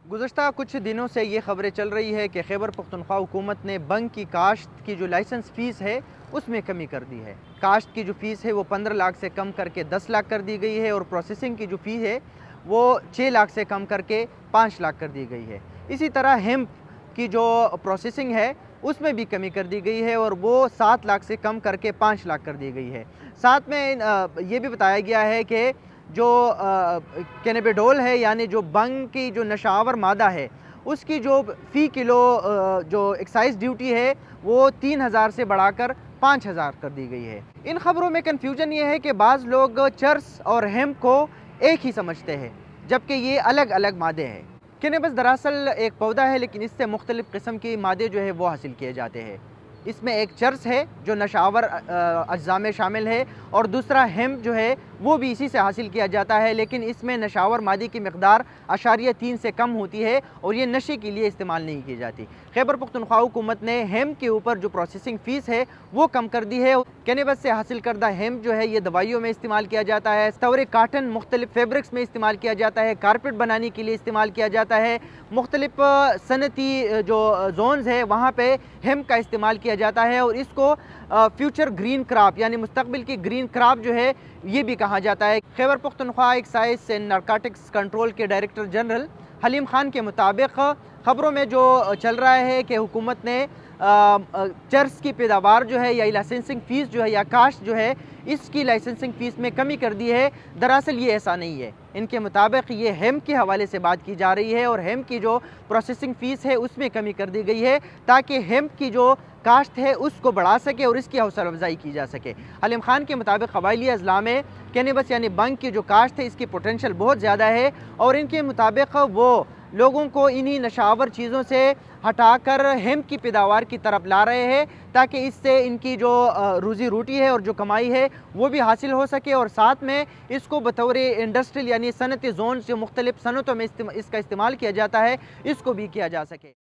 गुज़श्ता कुछ दिनों से ये ख़बरें चल रही है कि खैबर पख्तूनख्वा हुकूमत ने बंग की काश्त की जो लाइसेंस फ़ीस है उसमें कमी कर दी है। काश्त की जो फ़ीस है वो 15 लाख से कम करके 10 लाख कर दी गई है और प्रोसेसिंग की जो फ़ी है वो 6 लाख से कम करके 5 लाख कर दी गई है। इसी तरह हेम्प की जो प्रोसेसिंग है उसमें भी कमी कर दी गई है और वो 7 लाख से कम करके 5 लाख कर दी गई है। साथ में ये भी बताया गया है कि जो कैनेबिडोल है यानी जो बंग की जो नशावर मादा है उसकी जो फ़ी किलो जो एक्साइज़ ड्यूटी है वो 3000 से बढ़ाकर 5000 कर दी गई है। इन खबरों में कन्फ्यूजन ये है कि बाज़ लोग चर्स और हेम्प को एक ही समझते हैं जबकि ये अलग अलग मादे हैं। कैनेबस दरअसल एक पौधा है लेकिन इससे मुख्तलिफ़ किस्म के मादे जो है वो हासिल किए जाते हैं। इसमें एक चर्स है जो नशावर अज्जा में शामिल है और दूसरा हेम्प जो है वो भी इसी से हासिल किया जाता है, लेकिन इसमें नशावर मादी की मकदार 0.3 से कम होती है और ये नशे के लिए इस्तेमाल नहीं की जाती। खैबर पख्तूनख्वा हुकूमत ने हेम्प के ऊपर जो प्रोसेसिंग फ़ीस है वो कम कर दी है। कैनेबस से हासिल करदा हेम्प जो है ये दवाइयों में इस्तेमाल किया जाता है, तौरे काटन मुख्तलिफ फैब्रिक्स में इस्तेमाल किया जाता है, कारपेट बनाने के लिए इस्तेमाल किया जाता है। मुख्तलिफ सनती जो जोन्स है वहाँ पर हेम्प का इस्तेमाल किया जाता है और इसको फ्यूचर ग्रीन क्रॉप यानी मुस्तकबिल की ग्रीन क्रॉप जो है ये भी कहा जाता है। Khyber Pakhtunkhwa excise and narcotics control के डायरेक्टर जनरल हलीम खान के मुताबिक खबरों में जो चल रहा है कि हुकूमत ने चर्स की पैदावार जो है या लाइसेंसिंग फ़ीस जो है या काश्त जो है इसकी लाइसेंसिंग फ़ीस में कमी कर दी है, दरअसल ये ऐसा नहीं है। इनके मुताबिक ये हेम्प के हवाले से बात की जा रही है और हेम्प की जो प्रोसेसिंग फ़ीस है उसमें कमी कर दी गई है ताकि हेम्प की जो काश्त है उसको बढ़ा सके और इसकी हौसला अफजाई की जा सके। हलीम खान के मुताबिक कबायली अजला में कैनेबस यानी बंग की जो काश्त है इसकी पोटेंशल बहुत ज़्यादा है और इनके मुताबिक वो लोगों को इन्हीं नशावर चीज़ों से हटाकर हेम्प की पैदावार की तरफ ला रहे हैं ताकि इससे इनकी जो रोज़ी रोटी है और जो कमाई है वो भी हासिल हो सके और साथ में इसको बतौर इंडस्ट्रियल यानी सनती जोन जो मुख्तलिफ सनतों में इसका इस्तेमाल किया जाता है इसको भी किया जा सके।